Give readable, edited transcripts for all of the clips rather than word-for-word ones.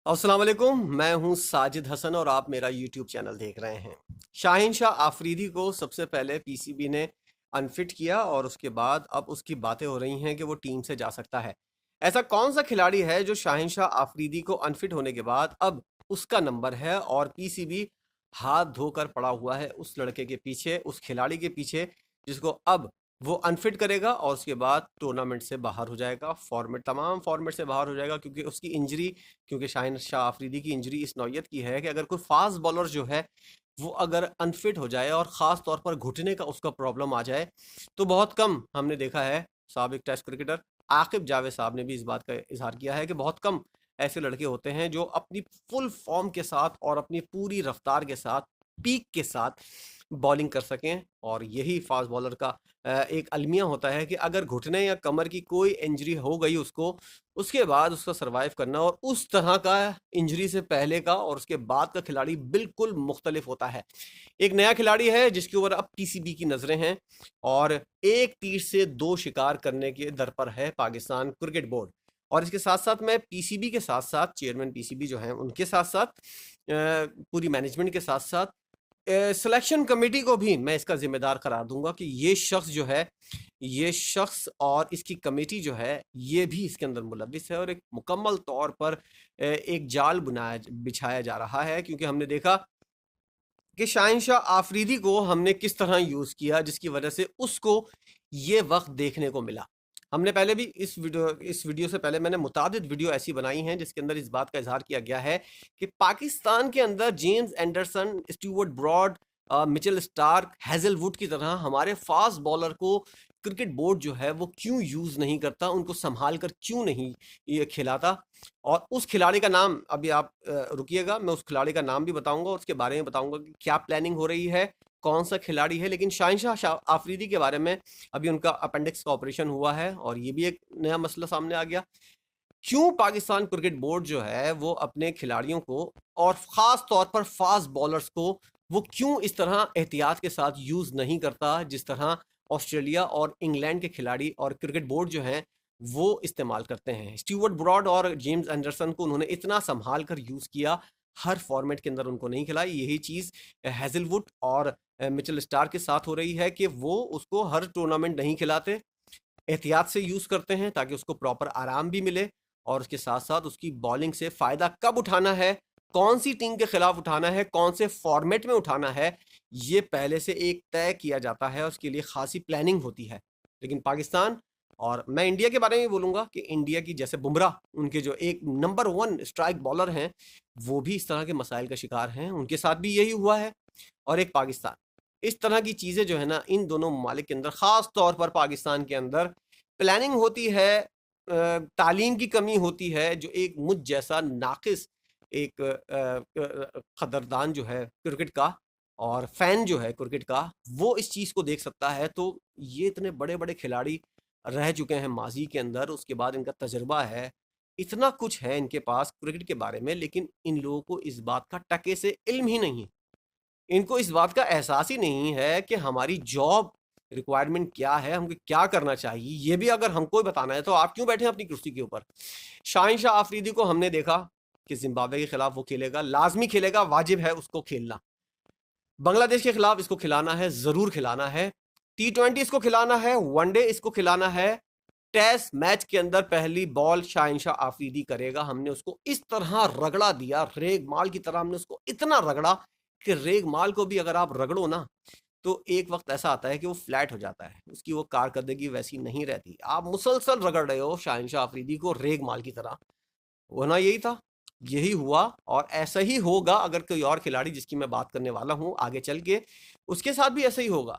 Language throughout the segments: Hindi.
अस्सलाम वालेकुम, मैं हूं साजिद हसन और आप मेरा यूट्यूब चैनल देख रहे हैं। शाहीन शाह आफरीदी को सबसे पहले पीसीबी ने अनफिट किया और उसके बाद अब उसकी बातें हो रही हैं कि वो टीम से जा सकता है। ऐसा कौन सा खिलाड़ी है जो शाहीन शाह आफरीदी को अनफिट होने के बाद अब उसका नंबर है और पीसीबी हाथ धोकर पड़ा हुआ है उस लड़के के पीछे, उस खिलाड़ी के पीछे, जिसको अब वो अनफिट करेगा और उसके बाद टूर्नामेंट से बाहर हो जाएगा, तमाम फॉर्मेट से बाहर हो जाएगा, क्योंकि उसकी इंजरी, क्योंकि शाहीन शाह आफरीदी की इंजरी इस नौयत की है कि अगर कोई फास्ट बॉलर जो है वो अगर अनफिट हो जाए और ख़ास तौर पर घुटने का उसका प्रॉब्लम आ जाए, तो बहुत कम हमने देखा है। साबिक टेस्ट क्रिकेटर आकिब जावेद साहब ने भी इस बात का इजहार किया है कि बहुत कम ऐसे लड़के होते हैं जो अपनी फुल फॉर्म के साथ और अपनी पूरी रफ्तार के साथ, पीक के साथ बॉलिंग कर सकें। और यही फास्ट बॉलर का एक अलमिया होता है कि अगर घुटने या कमर की कोई इंजरी हो गई उसको, उसके बाद उसका सर्वाइव करना और उस तरह का इंजरी से पहले का और उसके बाद का खिलाड़ी बिल्कुल मुख्तलिफ होता है। एक नया खिलाड़ी है जिसके ऊपर अब पीसीबी की नजरें हैं और एक तीर से दो शिकार करने के दर पर है पाकिस्तान क्रिकेट बोर्ड। और इसके साथ साथ मैं पीसीबी के साथ साथ चेयरमैन पीसीबी जो हैं उनके साथ साथ पूरी मैनेजमेंट के साथ साथ सिलेक्शन कमेटी को भी मैं इसका जिम्मेदार करार दूंगा कि ये शख्स और इसकी कमेटी जो है ये भी इसके अंदर मुलविस है और एक मुकम्मल तौर पर एक जाल बुनाया बिछाया जा रहा है। क्योंकि हमने देखा कि शाहीन शाह आफरीदी को हमने किस तरह यूज़ किया, जिसकी वजह से उसको ये वक्त देखने को मिला। हमने पहले भी इस वीडियो से पहले मैंने मुतादिद वीडियो ऐसी बनाई हैं जिसके अंदर इस बात का इजहार किया गया है कि पाकिस्तान के अंदर James Anderson, Stewart Broad, Mitchell Starc, Hazlewood की तरह हमारे फास्ट बॉलर को क्रिकेट बोर्ड जो है वो क्यों यूज़ नहीं करता, उनको संभाल कर क्यों नहीं ये खिलाता। और उस खिलाड़ी का नाम अभी आप रुकिएगा, मैं उस खिलाड़ी का नाम भी बताऊंगा और उसके बारे में बताऊंगा कि क्या प्लानिंग हो रही है, कौन सा खिलाड़ी है। लेकिन शाहीन शाह आफरीदी के बारे में अभी उनका अपेंडिक्स का ऑपरेशन हुआ है और ये भी एक नया मसला सामने आ गया। क्यों पाकिस्तान क्रिकेट बोर्ड जो है वो अपने खिलाड़ियों को और ख़ास तौर पर फ़ास्ट बॉलर्स को वो क्यों इस तरह एहतियात के साथ यूज़ नहीं करता जिस तरह ऑस्ट्रेलिया और इंग्लैंड के खिलाड़ी और क्रिकेट बोर्ड जो हैं वो इस्तेमाल करते हैं। स्टीवर्ट ब्रॉड और जेम्स एंडरसन को उन्होंने इतना संभाल कर यूज़ किया, हर फॉर्मेट के अंदर उनको नहीं खिलाई। यही चीज़ हैज़लवुड और मिचेल स्टार्क के साथ हो रही है कि वो उसको हर टूर्नामेंट नहीं खिलाते, एहतियात से यूज़ करते हैं ताकि उसको प्रॉपर आराम भी मिले और उसके साथ-साथ उसकी बॉलिंग से फ़ायदा कब उठाना है, कौन-सी टीम के खिलाफ उठाना है, कौन से फॉर्मेट में उठाना है, ये पहले से एक तय किया जाता है और उसके लिए ख़ासी प्लानिंग होती है। लेकिन पाकिस्तान और मैं इंडिया के बारे में बोलूँगा कि इंडिया की जैसे बुमराह, उनके जो एक नंबर 1 स्ट्राइक बॉलर हैं, वो भी इस तरह के मसाइल का शिकार हैं, उनके साथ भी यही हुआ है। और एक पाकिस्तान, इस तरह की चीज़ें जो है ना इन दोनों ममालिक के अंदर, ख़ास तौर पर पाकिस्तान के अंदर प्लानिंग होती है, तालीम की कमी होती है, जो एक मुझ जैसा नाक़िस एक कदरदान जो है क्रिकेट का और फ़ैन जो है क्रिकेट का, वो इस चीज़ को देख सकता है। तो ये इतने बड़े-बड़े खिलाड़ी रह चुके हैं माज़ी के अंदर, उसके बाद इनका तजुर्बा है, इतना कुछ है इनके पास क्रिकेट के बारे में, लेकिन इन लोगों को इस बात का टके से इल्म ही नहीं है। इनको इस बात का एहसास ही नहीं है कि हमारी जॉब रिक्वायरमेंट क्या है, हमको क्या करना चाहिए, ये भी अगर हमको ही बताना है तो आप क्यों बैठे हैं अपनी कुर्सी के ऊपर। शाहीन शाह आफरीदी को हमने देखा कि जिम्बाब्वे के खिलाफ वो खेलेगा, लाजमी खेलेगा, वाजिब है उसको खेलना। बांग्लादेश के खिलाफ इसको खिलाना है, जरूर खिलाना है। T20 इसको खिलाना है, वनडे इसको खिलाना है। टेस्ट मैच के अंदर पहली बॉल शाहीन शाह आफरीदी करेगा। हमने उसको इस तरह रगड़ा दिया, रेग माल की तरह हमने उसको इतना रगड़ा कि रेग माल को भी अगर आप रगड़ो ना तो एक वक्त ऐसा आता है कि वो फ्लैट हो जाता है, उसकी वो कारकर्दगी वैसी नहीं रहती। आप मुसलसल रगड़ रहे हो शाहीन शाह आफरीदी को रेग माल की तरह, होना यही था, यही हुआ और ऐसा ही होगा अगर कोई और खिलाड़ी जिसकी मैं बात करने वाला हूं आगे चल के, उसके साथ भी ऐसा ही होगा।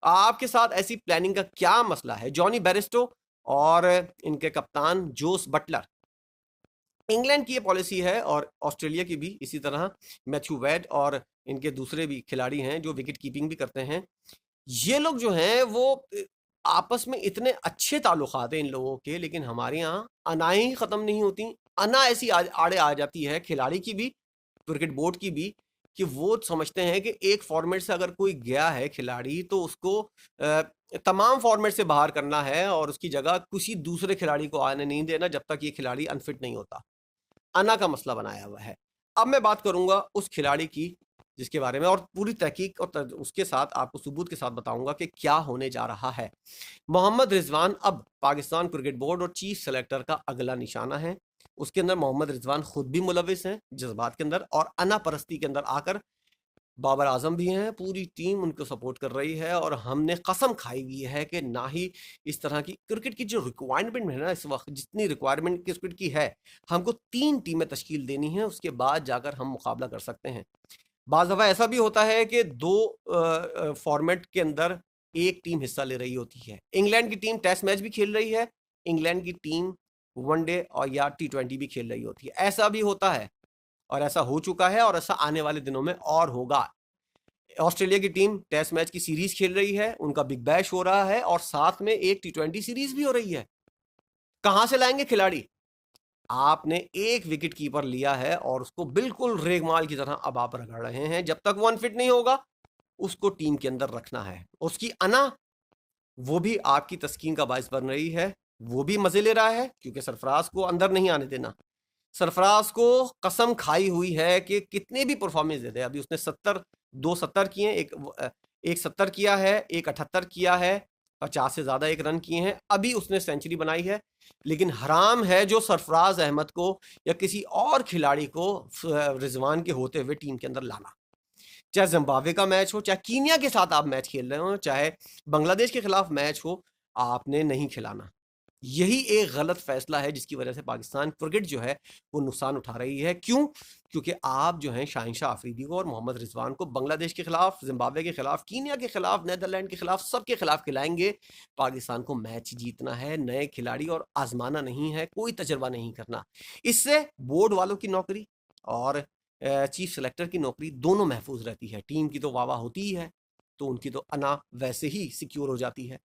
आपके साथ ऐसी प्लानिंग का क्या मसला है? जॉनी बेरिस्टो और इनके कप्तान जोस बटलर, इंग्लैंड की ये पॉलिसी है और ऑस्ट्रेलिया की भी इसी तरह। मैथ्यू वेड और इनके दूसरे भी खिलाड़ी हैं जो विकेट कीपिंग भी करते हैं। ये लोग जो हैं वो आपस में इतने अच्छे ताल्लुकात हैं इन लोगों के, लेकिन हमारे यहाँ अनाएँ ही ख़त्म नहीं होती। अना ऐसी आड़े आ जाती है खिलाड़ी की भी, क्रिकेट बोर्ड की भी, कि वो समझते हैं कि एक फॉर्मेट से अगर कोई गया है खिलाड़ी तो उसको तमाम फॉर्मेट से बाहर करना है और उसकी जगह किसी दूसरे खिलाड़ी को आने नहीं देना जब तक ये खिलाड़ी अनफिट नहीं होता। अना का मसला बनाया हुआ है। अब मैं बात करूंगा उस खिलाड़ी की जिसके बारे में, और पूरी तहकीक और उसके साथ आपको सबूत के साथ बताऊंगा कि क्या होने जा रहा है। मोहम्मद रिजवान अब पाकिस्तान क्रिकेट बोर्ड और चीफ सेलेक्टर का अगला निशाना है। उसके अंदर मोहम्मद रिजवान खुद भी मुलविस हैं जज्बात के अंदर, और अना परस्ती के अंदर आकर बाबर आजम भी हैं, पूरी टीम उनको सपोर्ट कर रही है। और हमने कसम खाई हुई है कि ना ही इस तरह की क्रिकेट की जो रिक्वायरमेंट है ना, इस वक्त जितनी रिक्वायरमेंट क्रिकेट की है, हमको 3 टीमें तश्कील देनी है, उसके बाद जाकर हम मुकाबला कर सकते हैं। बाज़ दफ़ा ऐसा भी होता है कि 2 फॉर्मेट के अंदर एक टीम हिस्सा ले रही होती है। इंग्लैंड की टीम टेस्ट मैच भी खेल रही है, इंग्लैंड की टीम वनडे और या T20 भी खेल रही होती है। ऐसा भी होता है, और ऐसा हो चुका है, और ऐसा आने वाले दिनों में और होगा। ऑस्ट्रेलिया की टीम टेस्ट मैच की सीरीज खेल रही है, उनका बिग बैश हो रहा है, और साथ में एक T20 सीरीज भी हो रही है। कहां से लाएंगे खिलाड़ी? आपने एक विकेट कीपर लिया है और उसको बिल्कुल रेगमाल की तरह अब आप रगड़ रहे हैं। जब तक वो अनफिट नहीं होगा, उसको टीम के अंदर रखना है। उसकी अना, वो भी आपकी तस्कीन का बायस बन रही है, वो भी मजे ले रहा है, क्योंकि सरफराज को अंदर नहीं आने देना। सरफराज को कसम खाई हुई है कि कितने भी परफॉर्मेंस दे दे। अभी उसने 2 70 किए, एक 70 किया है, एक 78 किया है, 50 से ज़्यादा एक रन किए हैं, अभी उसने सेंचुरी बनाई है। लेकिन हराम है जो सरफराज अहमद को या किसी और खिलाड़ी को रिजवान के होते हुए टीम के अंदर लाना। चाहे जिम्बाब्वे का मैच हो, चाहे कीनिया के साथ आप मैच खेल रहे हो, चाहे बांग्लादेश के खिलाफ मैच हो, आपने नहीं खिलाना। यही एक गलत फैसला है जिसकी वजह से पाकिस्तान क्रिकेट जो है वो नुकसान उठा रही है। क्यों? क्योंकि आप जो हैं शाहिन आफरीदी को और मोहम्मद रिजवान को बांग्लादेश के खिलाफ, जिम्बाब्वे के खिलाफ, कीनिया के खिलाफ, नीदरलैंड के खिलाफ, सबके खिलाफ खिलाएंगे। पाकिस्तान को मैच जीतना है, नए खिलाड़ी और आजमाना नहीं है, कोई तजर्बा नहीं करना। इससे बोर्ड वालों की नौकरी और चीफ सेलेक्टर की नौकरी दोनों महफूज रहती है। टीम की तो वाह होती ही है, तो उनकी तो अना वैसे ही सिक्योर हो जाती है।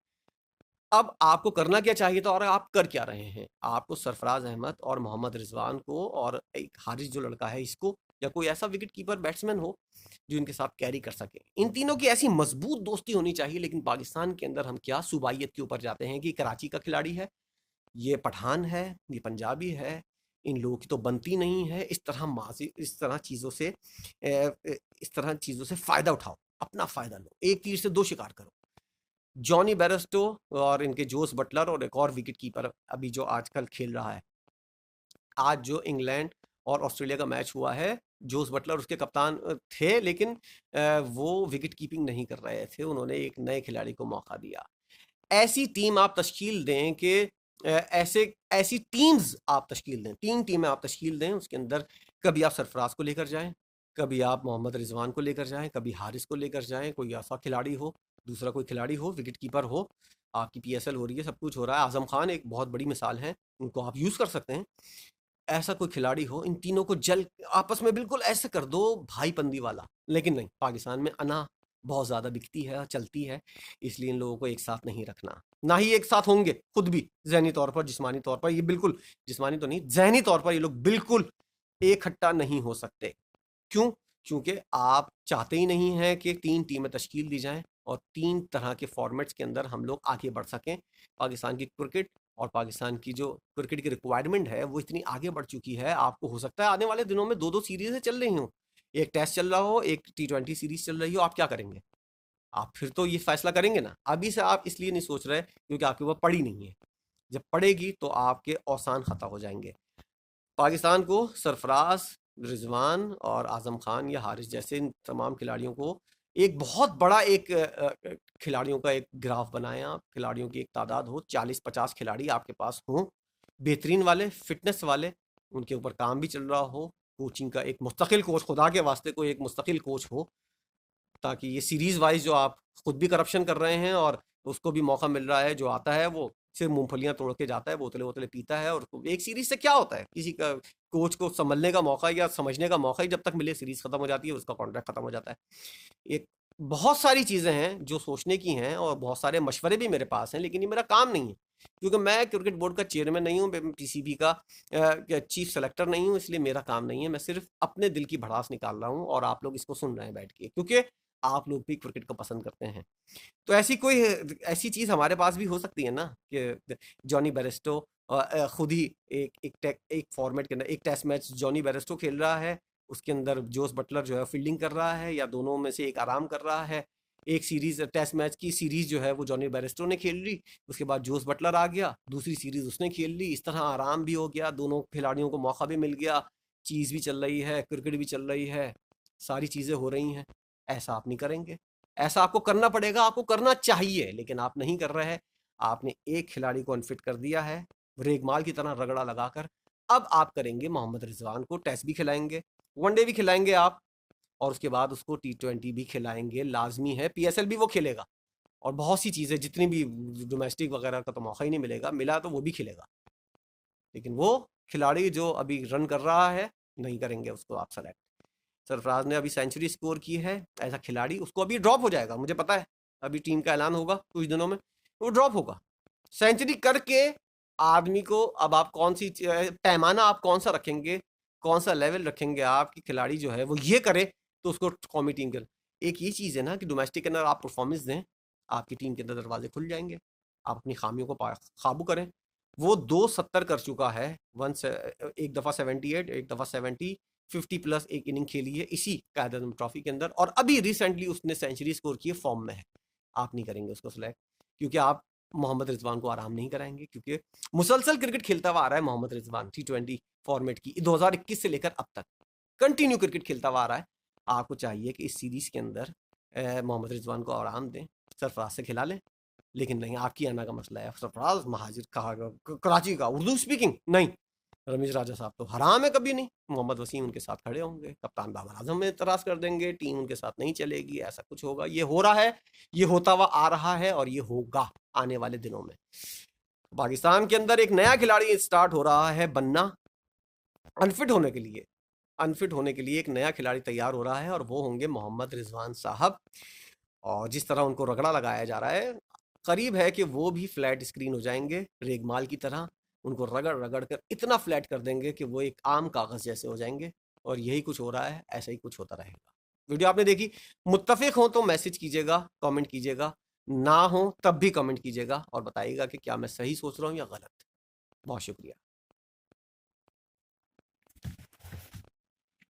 अब आपको करना क्या चाहिए था और आप कर क्या रहे हैं? आपको सरफराज अहमद और मोहम्मद रिजवान को और एक हारिस जो लड़का है इसको, या कोई ऐसा विकेट कीपर बैट्समैन हो जो इनके साथ कैरी कर सके। इन तीनों की ऐसी मजबूत दोस्ती होनी चाहिए। लेकिन पाकिस्तान के अंदर हम क्या सूबाइयत के ऊपर जाते हैं कि कराची का खिलाड़ी है, ये पठान है, ये पंजाबी है, इन लोगों की तो बनती नहीं है। इस तरह चीज़ों से फ़ायदा उठाओ, अपना फ़ायदा लो, एक तीर से 2 शिकार करो। जॉनी बेयरस्टो और इनके जोस बटलर और एक और विकेट कीपर अभी जो आजकल खेल रहा है। आज जो इंग्लैंड और ऑस्ट्रेलिया का मैच हुआ है, जोस बटलर उसके कप्तान थे, लेकिन वो विकेट कीपिंग नहीं कर रहे थे, उन्होंने एक नए खिलाड़ी को मौका दिया। ऐसी टीम आप तश्कील दें कि ऐसी टीम्स आप तश्कील दें, 3 टीमें आप तश्कील दें, उसके अंदर कभी आप सरफराज को लेकर जाएं, कभी आप मोहम्मद रिजवान को लेकर जाएं, कभी हारिस को लेकर जाएं, कोई ऐसा खिलाड़ी हो, दूसरा कोई खिलाड़ी हो, विकेट कीपर हो। आपकी PSL हो रही है, सब कुछ हो रहा है। आजम खान एक बहुत बड़ी मिसाल है, उनको आप यूज़ कर सकते हैं। ऐसा कोई खिलाड़ी हो, इन तीनों को जल आपस में बिल्कुल ऐसे कर दो भाईपंदी वाला। लेकिन नहीं, पाकिस्तान में अना बहुत ज़्यादा बिकती है और चलती है, इसलिए इन लोगों को एक साथ नहीं रखना। ना ही एक साथ होंगे खुद भी, ज़हनी तौर पर, जिस्मानी तौर पर। ये बिल्कुल, जिस्मानी तो नहीं, ज़हनी तौर पर ये लोग बिल्कुल इकट्ठा नहीं हो सकते। क्यों? क्योंकि आप चाहते ही नहीं हैं कि 3 टीमें तश्कील दी जाएँ और 3 तरह के फॉर्मेट्स के अंदर हम लोग आगे बढ़ सकें। पाकिस्तान की क्रिकेट और पाकिस्तान की जो क्रिकेट की रिक्वायरमेंट है वो इतनी आगे बढ़ चुकी है, आपको हो सकता है आने वाले दिनों में 2-2 सीरीज़ें चल रही हों। एक टेस्ट चल रहा हो, एक T20 सीरीज़ चल रही हो, आप क्या करेंगे? आप फिर तो ये फैसला करेंगे ना। अभी से आप इसलिए नहीं सोच रहे क्योंकि आपके ऊपर पड़ी नहीं है। जब पड़ेगी तो आपके औसान ख़ता हो जाएँगे। पाकिस्तान को सरफराज, रिजवान और आजम खान या हारिस जैसे इन तमाम खिलाड़ियों को एक बहुत बड़ा खिलाड़ियों का एक ग्राफ बनाएं आप। खिलाड़ियों की एक तादाद हो, 40-50 खिलाड़ी आपके पास हों, बेहतरीन वाले, फिटनेस वाले, उनके ऊपर काम भी चल रहा हो। कोचिंग का एक मुस्तकिल कोच, खुदा के वास्ते कोई एक मुस्तकिल कोच हो, ताकि ये सीरीज वाइज जो आप खुद भी करप्शन कर रहे हैं और उसको भी मौका मिल रहा है, जो आता है वो सिर्फ मूंगफलियां तोड़ के जाता है, बोतलें बोतलें पीता है। और एक सीरीज से क्या होता है, किसी का कोच को संभलने का मौका या समझने का मौका ही जब तक मिले, सीरीज खत्म हो जाती है, उसका कॉन्ट्रैक्ट खत्म हो जाता है। एक बहुत सारी चीज़ें हैं जो सोचने की हैं और बहुत सारे मशवरे भी मेरे पास हैं, लेकिन ये मेरा काम नहीं है, क्योंकि मैं क्रिकेट बोर्ड का चेयरमैन नहीं हूँ, PCB का चीफ सेलेक्टर नहीं हूँ, इसलिए मेरा काम नहीं है। मैं सिर्फ अपने दिल की भड़ास निकाल रहा हूँ और आप लोग इसको सुन रहे हैं बैठ के, क्योंकि आप लोग भी क्रिकेट को पसंद करते हैं। तो ऐसी चीज़ हमारे पास भी हो सकती है ना, कि जॉनी बेयरस्टो खुद ही एक फॉर्मेट के अंदर एक टेस्ट मैच जॉनी बेयरस्टो खेल रहा है, उसके अंदर जोस बटलर जो है फील्डिंग कर रहा है, या दोनों में से एक आराम कर रहा है। एक सीरीज टेस्ट मैच की सीरीज जो है वो जॉनी बेयरस्टो ने खेल ली, उसके बाद जोस बटलर आ गया, दूसरी सीरीज उसने खेल ली। इस तरह आराम भी हो गया, दोनों खिलाड़ियों को मौका भी मिल गया, चीज़ भी चल रही है, क्रिकेट भी चल रही है, सारी चीज़ें हो रही हैं। ऐसा आप नहीं करेंगे, ऐसा आपको करना पड़ेगा, आपको करना चाहिए, लेकिन आप नहीं कर रहे हैं। आपने एक खिलाड़ी को अनफिट कर दिया है रेगमाल की तरह रगड़ा लगाकर। अब आप करेंगे मोहम्मद रिजवान को टेस्ट भी खिलाएंगे, वनडे भी खिलाएंगे आप, और उसके बाद उसको T20 भी खिलाएंगे, लाजमी है। PSL भी वो खेलेगा, और बहुत सी चीज़ें जितनी भी डोमेस्टिक वगैरह का तो मौका ही नहीं मिलेगा, मिला तो वो भी खेलेगा। लेकिन वो खिलाड़ी जो अभी रन कर रहा है, नहीं करेंगे उसको आप सेलेक्ट। सरफराज ने अभी सेंचुरी स्कोर की है, ऐसा खिलाड़ी उसको अभी ड्रॉप हो जाएगा, मुझे पता है। अभी टीम का ऐलान होगा कुछ दिनों में, वो ड्रॉप होगा। सेंचुरी करके आदमी को अब आप कौन सी पैमाना आप कौन सा रखेंगे, कौन सा लेवल रखेंगे आप कि खिलाड़ी जो है वो ये करे तो उसको कौमी टीम के। एक ये चीज़ है ना कि डोमेस्टिक के अंदर आप परफॉर्मेंस दें, आपकी टीम के अंदर दरवाजे खुल जाएंगे, आप अपनी खामियों को काबू करें। वो 270 कर चुका है, एक दफ़ा 78, एक दफ़ा 70, 50 प्लस एक इनिंग खेली है इसी कायद आज़म ट्रॉफी के अंदर, और अभी रिसेंटली उसने सेंचुरी स्कोर की है, फॉर्म में है। आप नहीं करेंगे उसको सिलेक्ट, क्योंकि आप मोहम्मद रिजवान को आराम नहीं कराएंगे, क्योंकि मुसलसल क्रिकेट खेलता हुआ आ रहा है मोहम्मद रिजवान। T20 फॉर्मेट की 2021 से लेकर अब तक कंटिन्यू क्रिकेट खेलता हुआ आ रहा है। आपको चाहिए कि इस सीरीज के अंदर मोहम्मद रिजवान को आराम दें, सरफराज से खिला लें। लेकिन नहीं, आपकी आना का मसला है। सरफराज महाजिर कहा, कराची का, उर्दू स्पीकिंग नहीं। रमीज राजा साहब तो हराम है, कभी नहीं। मोहम्मद वसीम उनके साथ खड़े होंगे, कप्तान बाबर आजम में एतराज़ कर देंगे, टीम उनके साथ नहीं चलेगी, ऐसा कुछ होगा। ये हो रहा है, ये होता हुआ आ रहा है, और ये होगा आने वाले दिनों में। पाकिस्तान के अंदर एक नया खिलाड़ी स्टार्ट हो रहा है बनना, अनफिट होने के लिए। अनफिट होने के लिए एक नया खिलाड़ी तैयार हो रहा है, और वो होंगे मोहम्मद रिजवान साहब। और जिस तरह उनको रगड़ा लगाया जा रहा है, करीब है कि वो भी फ्लैट स्क्रीन हो जाएंगे रेगमाल की तरह। उनको रगड़ रगड़ कर इतना फ्लैट कर देंगे कि वो एक आम कागज़ जैसे हो जाएंगे। और यही कुछ हो रहा है, ऐसा ही कुछ होता रहेगा। वीडियो आपने देखी, मुत्तफिक हो तो मैसेज कीजिएगा, कमेंट कीजिएगा, ना हो तब भी कमेंट कीजिएगा, और बताइएगा कि क्या मैं सही सोच रहा हूँ या गलत। बहुत शुक्रिया।